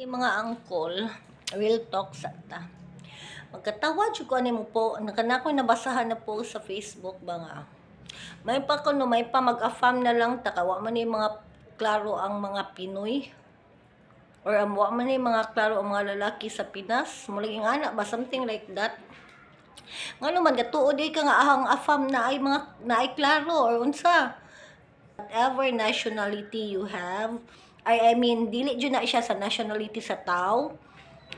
Mga angkol, real talk sa ta. Magkatawa jud ko ani mo po, nakanako nabasahan na po sa Facebook ba nga. May pa kuno may pa mag-affirm na lang ta kawa man ni mga klaro ang mga Pinoy or wa man ni mga klaro ang mga lalaki sa Pinas, mulaging ana ba something like that. Ngano man gatuod di ka nga ahang affirm na ay mga na ay klaro or unsa. Whatever nationality you have, I mean dili jud na siya sa nationality sa tao.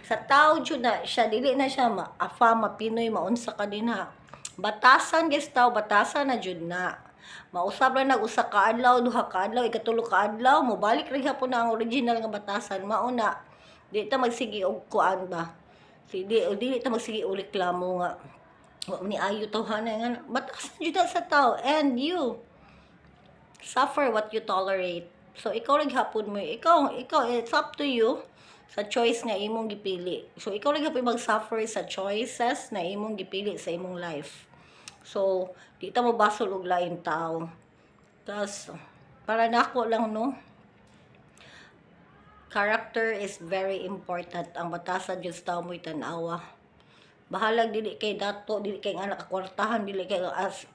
Sa tao jud na siya, dili na siya ma-afama Pinoy maunsa ka din ha. Batasan guys tao, batasan na jud na. Mausab ra nag-usa ka adlaw, duha ka adlaw, ikatulo ka adlaw, mo balik ra gyapon na ang original nga batasan. Mauna, di ta magsigi og kuan ba. Dili ta magsigi og reklamo nga. Wa ni ayo tawhanan nga batasan jud na sa tao, and you suffer what you tolerate. So ikaw ra gyapon mo, ikaw it's up to you sa choice nga imong gipili. So ikaw ra gyapon mag-suffer sa choices na imong gipili sa imong life. So di ta mo basol og lain tao. Tas para nako lang no, character is very important. Ang batasan jud sa tao mo'y tan-awa. Bahalag dili kay dato, dili kay anak kwartahan, dili kay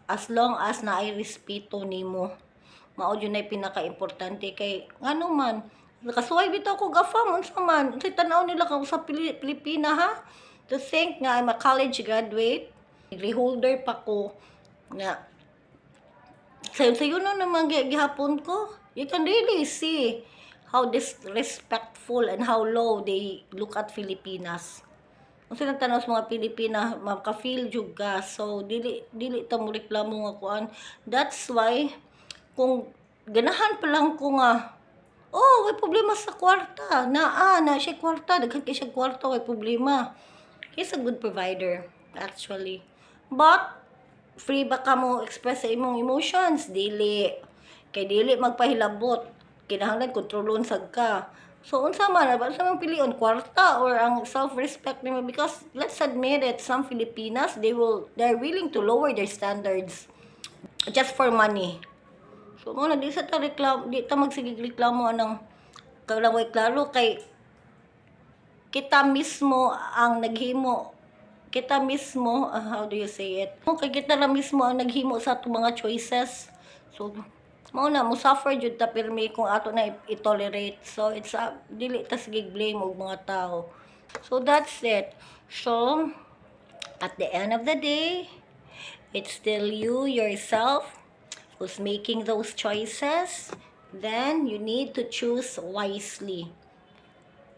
as long as naay respeto nimo. Mao jud nay pinaka-importante kay ngano man nakasuway bitaw ko gafam unsa man unsay tan-aw nila ka sa Pilipina ha. To think nga I'm a college graduate, degree holder pa ko nga sayo no naman gihapon ko. You can really see how disrespectful and how low they look at Filipinas. Kung sila tanaw sa mga Pilipina, maka-feel jud ka. So dili ta mo reklamo nga kuan. That's why kung ganahan pa lang ko nga, oh, may problema sa kwarta. Na siya kwarta. Daghan kay siya kwarta, may problema. He's a good provider, actually. But, free ba ka mo express sa imong emotions? Dili. Kay dili magpahilabot. Kinahanglan kontrolon sad ka. So, unsa man, sa mga pilion, kwarta or ang self-respect nimo? Because, let's admit it, some Filipinas, they're willing to lower their standards just for money. So, mga di sa ta reklamo, di ta magsigig reklamo anang kalaway klaro kay kita mismo ang naghimo. Kita mismo, how do you say it? Kay kita ra mismo ang naghimo sa atong mga choices. So, mao na mo suffer jud ta pirmi kung ato na i-tolerate. So, it's dili ta sigig blame og mga tao. So, that's it. So, at the end of the day, it's still you yourself who's making those choices. Then you need to choose wisely.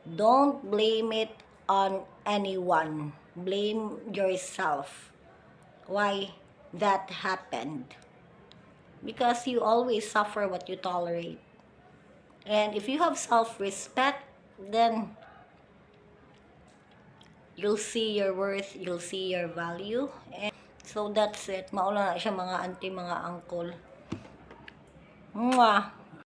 Don't blame it on anyone. Blame yourself. Why that happened? Because you always suffer what you tolerate. And if you have self-respect, then you'll see your worth, you'll see your value. And so that's it. Maula na siya mga auntie, mga uncle. Mwah!